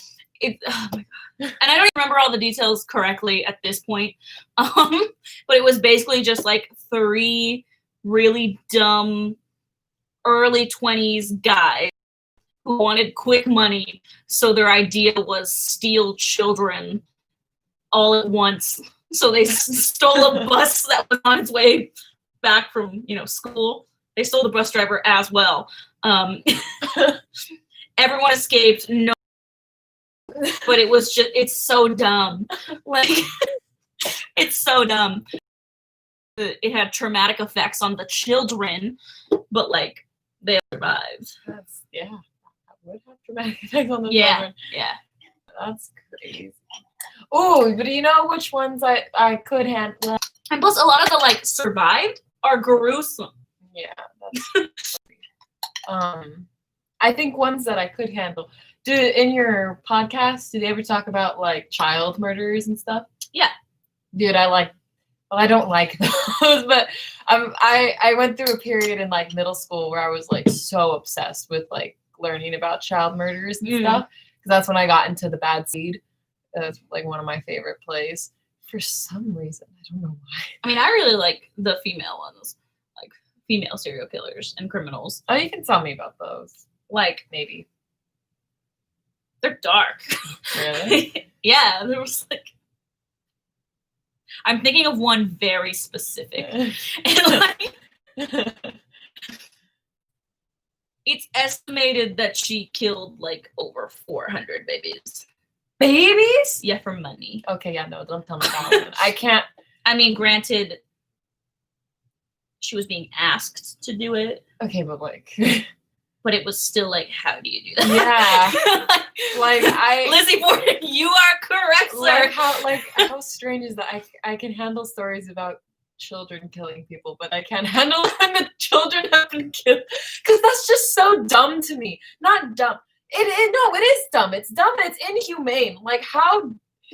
my God. And I don't remember all the details correctly at this point. But it was basically just like 3 really dumb early 20s guys who wanted quick money. So their idea was steal children all at once. So they stole a bus that was on its way back from, school. They stole the bus driver as well. Everyone escaped. No. But it was it's so dumb. Like, it's so dumb. It had traumatic effects on the children, but like, they survived. That would have traumatic effects on the children. Yeah. That's crazy. Oh, but do you know which ones I could handle? And plus, a lot of the like survived are gruesome. Yeah, that's I think ones that I could handle. In your podcast, do they ever talk about like child murders and stuff? Yeah. Dude, I like Well, I don't like those, but I went through a period in like middle school where I was like so obsessed with like learning about child murders and stuff, because that's when I got into The Bad Seed. That's like one of my favorite plays for some reason. I don't know why. I mean, I really like the female ones, like female serial killers and criminals. Oh, you can tell me about those. Like, Maybe. they're dark. Really? Yeah, there was like, I'm thinking of one very specific. And like, it's estimated that she killed like over 400 babies. Babies? Yeah, for money. Okay, yeah, no, don't tell me that one. I can't. I mean, granted, she was being asked to do it, Okay, but like, but it was still like, how do you do that? yeah, like Lizzie Borden, you are correct, sir. how strange is that? I can handle stories about children killing people, but I can't handle when the children have been killed, because that's just so dumb to me. Not dumb. No, it is dumb. It's dumb and it's inhumane. Like, how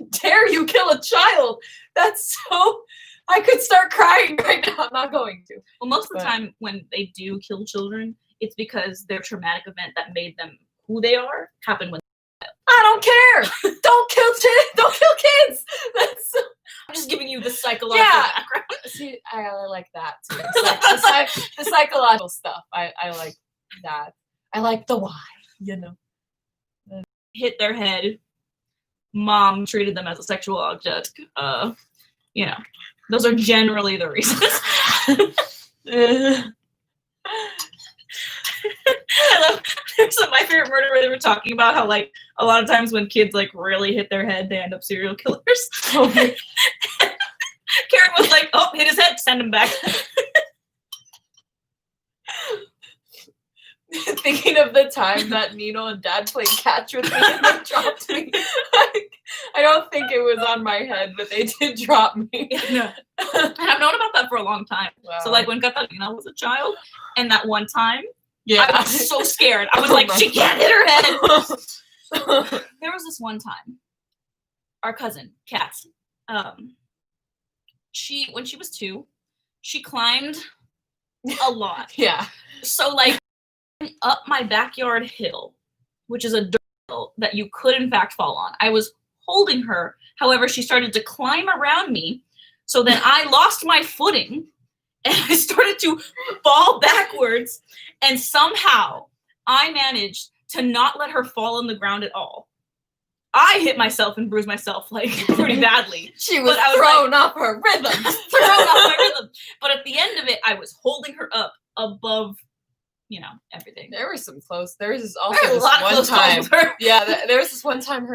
dare you kill a child? That's so. I could start crying right now. I'm not going to. Well, most of the time when they do kill children, it's because their traumatic event that made them who they are happened when. I don't care. Don't kill kids. That's. I'm just giving you the psychological background. See, I like that too. The psychological stuff. I like that. I like the why. You know. Hit their head. Mom treated them as a sexual object. You know, those are generally the reasons. My favorite murder where they were talking about how like a lot of times when kids like really hit their head, they end up serial killers. Karen was like, "Oh, hit his head, send him back." Thinking of the time that Nino and Dad played catch with me and they dropped me. I don't think it was on my head, but they did drop me. No. And I've known about that for a long time. Wow. So like when Catalina was a child, and that one time, yeah, I was so scared. I was like, she can't hit her head. There was this one time, our cousin, Kat, when she was 2, she climbed a lot. Yeah. So like up my backyard hill, which is a dirt hill that you could in fact fall on. I was holding her. However, she started to climb around me. So then I lost my footing and I started to fall backwards. And somehow I managed to not let her fall on the ground at all. I hit myself and bruised myself like pretty badly. She was thrown off her rhythm. Thrown off my rhythm. But at the end of it, I was holding her up above, you know, everything. There was some close. There was also this one time. Yeah, there was this one time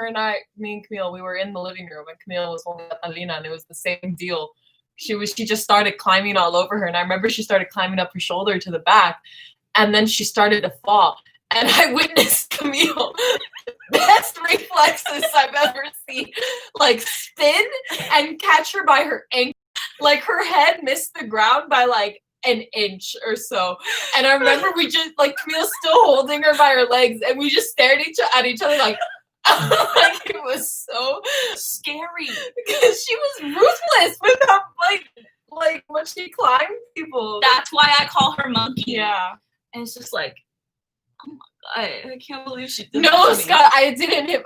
me and Camille, we were in the living room and Camille was holding Catalina and it was the same deal. She just started climbing all over her and I remember she started climbing up her shoulder to the back and then she started to fall. And I witnessed Camille, best reflexes I've ever seen, like spin and catch her by her ankle. Like her head missed the ground by like an inch or so. And I remember we just like Camille's still holding her by her legs and we just stared at each other like it was so scary because she was ruthless with her like when she climbed people. That's why I call her Monkey. Yeah. And it's just like, oh my god, I can't believe she did No, that. Scott,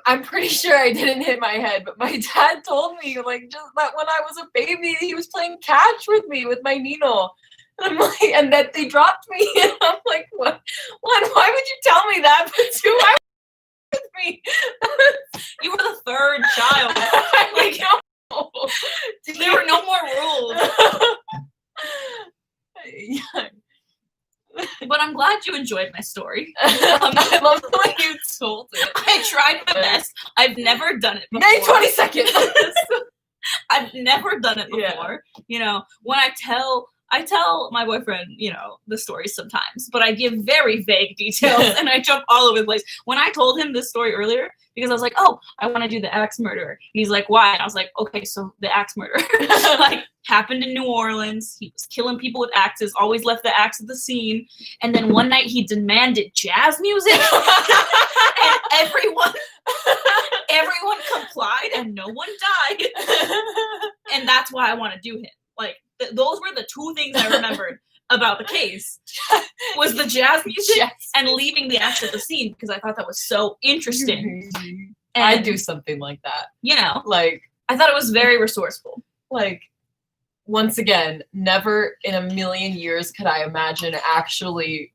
I'm pretty sure I didn't hit my head, but my dad told me like just that when I was a baby, he was playing catch with me with my Nino. And I'm like, and that they dropped me, and I'm like, what? Why would you tell me that? But 2 hours with me. You were the 3rd child. Like, no. There were no more rules. Yeah. But I'm glad you enjoyed my story. I love the way you told it. I tried my best. I've never done it before. May 22nd. I've never done it before. Yeah. You know, when I tell my boyfriend, you know, the stories sometimes, but I give very vague details and I jump all over the place. When I told him this story earlier, because I was like, oh, I want to do the axe murderer. He's like, why? And I was like, okay, so the axe murderer like happened in New Orleans. He was killing people with axes, always left the axe at the scene. And then one night he demanded jazz music and everyone complied and no one died. And that's why I want to do him. Like those were the two things I remembered about the case. Was the jazz music and leaving the act at the scene because I thought that was so interesting. And, I'd do something like that. You know, like I thought it was very resourceful. Like, once again, never in a million years could I imagine actually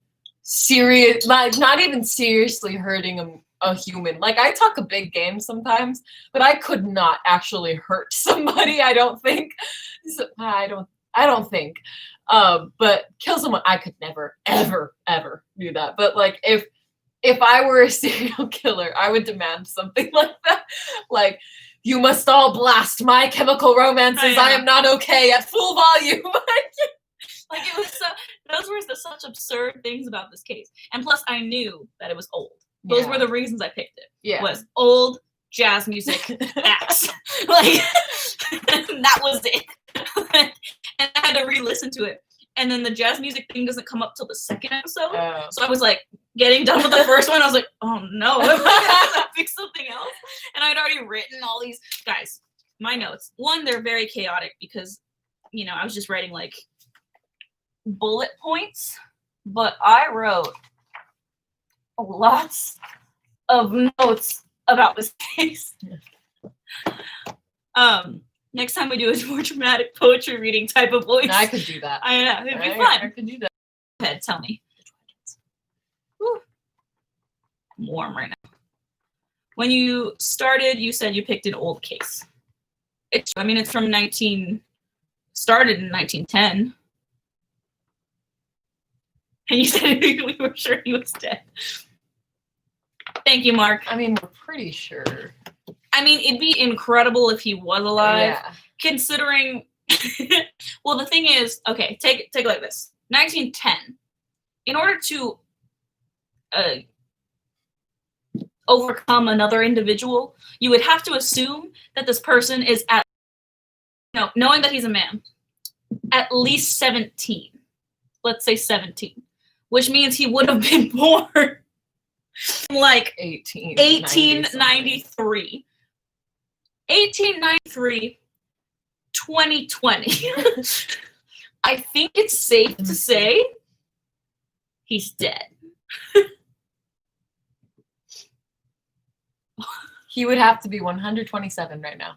not even seriously hurting a human. Like, I talk a big game sometimes, but I could not actually hurt somebody. I don't think. I don't think. But kill someone, I could never, ever, ever do that. But like, if I were a serial killer, I would demand something like that. Like, you must all blast My Chemical Romances. I am not okay at full volume. Like, it was those were such absurd things about this case. And plus, I knew that it was old. Those were the reasons I picked it. Yeah. Was old jazz music acts. Like, that was it. And I had to re-listen to it. And then the jazz music thing doesn't come up till the second episode. Oh. So I was like, getting done with the first one, I was like, oh no, I'm gonna have to fix something else. And I'd already written all these guys, my notes. One, they're very chaotic because, you know, I was just writing like bullet points, but I wrote lots of notes about this case. Next time we do a more dramatic poetry reading type of voice. No, I could do that. I know, it'd be fun. I could do that. Go ahead, tell me. Whew. I'm warm right now. When you started, you said you picked an old case. It's from started in 1910. And you said we were sure he was dead. Thank you, Mark. I mean, we're pretty sure. I mean, it'd be incredible if he was alive. Yeah. Considering, well, the thing is, okay, take it like this. 1910. In order to overcome another individual, you would have to assume that this person is knowing that he's a man, at least 17. Let's say 17, which means he would have been born like 1893. 1893, 2020. I think it's safe to say he's dead. He would have to be 127 right now.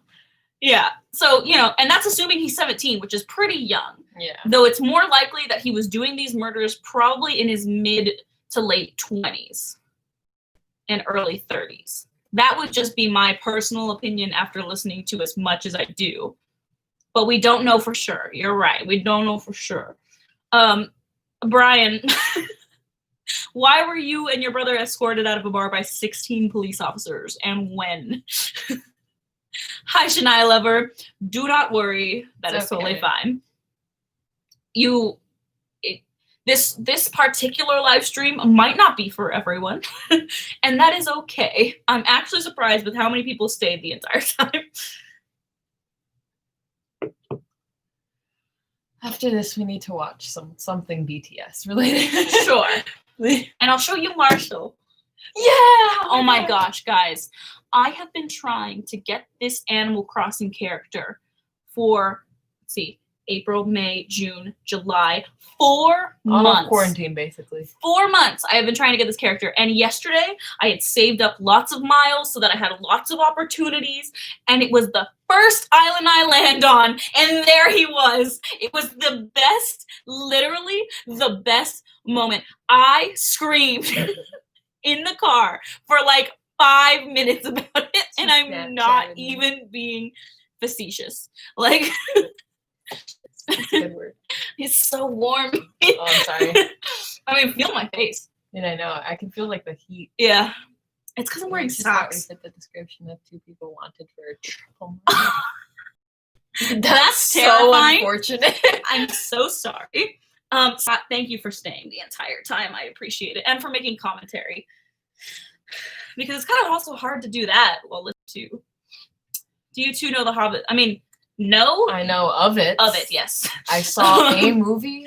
Yeah. So, you know, and that's assuming he's 17, which is pretty young. Yeah. Though it's more likely that he was doing these murders probably in his mid to late 20s and early 30s. That would just be my personal opinion after listening to as much as I do. But we don't know for sure. You're right. We don't know for sure. Brian, why were you and your brother escorted out of a bar by 16 police officers, and when? Hi, Shania Lover. Do not worry. That is totally fine. This particular live stream might not be for everyone, and that is okay. I'm actually surprised with how many people stayed the entire time. After this, we need to watch something BTS related. Sure. And I'll show you Marshall. Yeah! Oh my gosh, guys. I have been trying to get this Animal Crossing character for, let's see, April, May, June, July, 4 months. Quarantine, basically. 4 months I have been trying to get this character. And yesterday, I had saved up lots of miles so that I had lots of opportunities. And it was the first island I land on. And there he was. It was the best, literally the best moment. I screamed in the car for like 5 minutes about it. And I'm not even being facetious. Like... That's a good word. It's so warm. Oh, I'm sorry. I mean, feel my face. And I know. I can feel like the heat. Yeah. It's because I'm wearing socks. Fit the description that 2 people wanted for a triple. That's so terrifying. Unfortunate. I'm so sorry. Scott, thank you for staying the entire time. I appreciate it. And for making commentary. Because it's kind of also hard to do that while listening to. Do you two know The Hobbit? I mean... No? I know of it. Of it, yes. I saw a movie.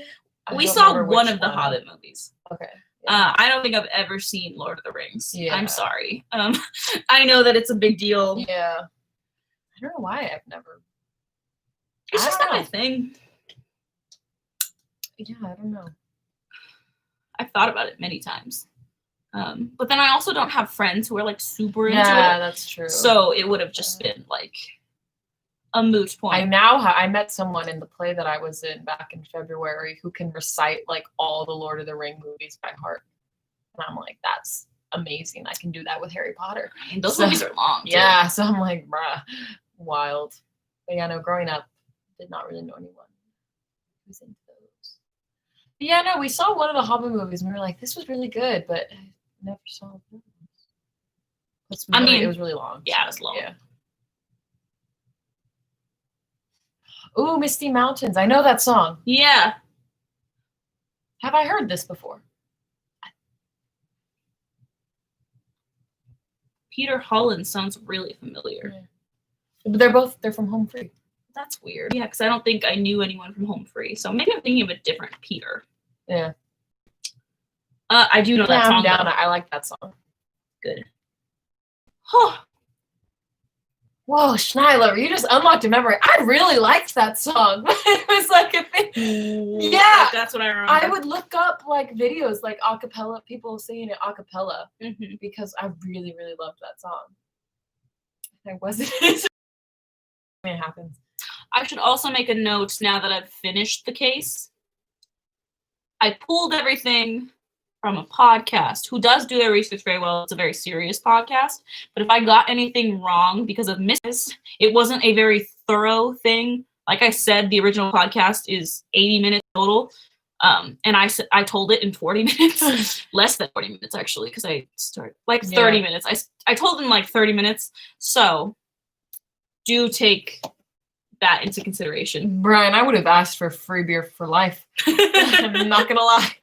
We saw one of the Hobbit movies. Okay. Yeah. I don't think I've ever seen Lord of the Rings. Yeah. I'm sorry. I know that it's a big deal. Yeah. I don't know why I've never. It's just not my thing. Yeah, I don't know. I've thought about it many times. But then I also don't have friends who are like super into Yeah, it. that's true. So it would have just been like a moot point. I met someone in the play that I was in back in February who can recite like all the Lord of the Ring movies by heart. And I'm like, that's amazing. I can do that with Harry Potter. And those movies are long. Too. Yeah, so I'm like, bruh, wild. But yeah, no, growing up, did not really know anyone who's into those. But yeah, no, we saw one of the Hobbit movies and we were like, this was really good, but I never saw it. It was really long. Yeah, it was long. Yeah. Ooh, Misty Mountains. I know that song. Yeah. Have I heard this before? Peter Holland sounds really familiar. Yeah. They're from Home Free. That's weird. Yeah, because I don't think I knew anyone from Home Free. So maybe I'm thinking of a different Peter. Yeah. I do know that song. I'm down. I like that song. Good. Huh. Whoa, Schneider, you just unlocked a memory. I really liked that song. It was like a thing. Yeah. Like, that's what I remember. I would look up like videos, like acapella, people singing it acapella, because I really, really loved that song. I wasn't. It happens. I should also make a note now that I've finished the case. I pulled everything from a podcast who does do their research very well. It's a very serious podcast. But if I got anything wrong because of misses, it wasn't a very thorough thing. Like I said, the original podcast is 80 minutes total. And I told it in 40 minutes, less than 40 minutes actually, because I started like 30 minutes. I told in like 30 minutes. So do take that into consideration. Brian, I would have asked for free beer for life. I'm not gonna lie.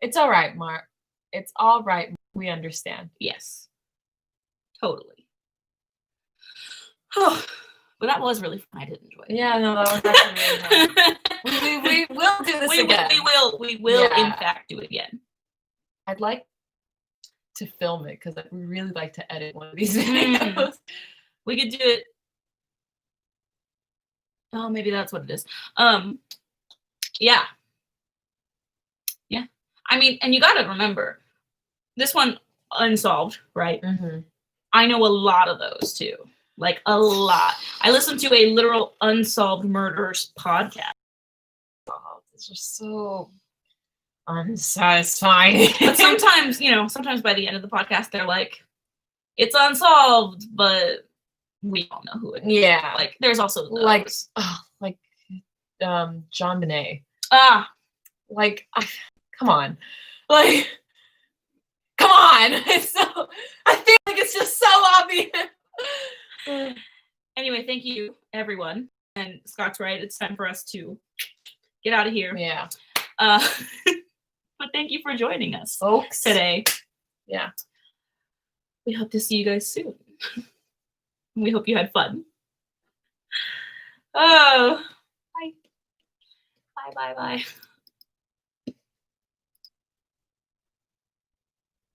It's all right, Mark. It's all right. We understand. Yes. Totally. Oh, but that was really fun. I did enjoy it. Yeah, no, that was actually really fun. we will do this again. We will in fact do it again. I'd like to film it because we really like to edit one of these videos. We could do it. Oh, maybe that's what it is. Yeah. Yeah. I mean, and you got to remember, this one unsolved, right? Mm-hmm. I know a lot of those too. Like a lot. I listened to a literal unsolved murders podcast. Oh, it's just so unsatisfying. But sometimes, sometimes by the end of the podcast, they're like, it's unsolved, but we all know who it is. Yeah. Like, there's also those. John Bonet. Like, come on. Like, come on. It's so, I feel like it's just so obvious. Anyway, thank you, everyone. And Scott's right. It's time for us to get out of here. Yeah. But thank you for joining us, folks, today. Yeah. We hope to see you guys soon. We hope you had fun. Oh. Bye. Bye.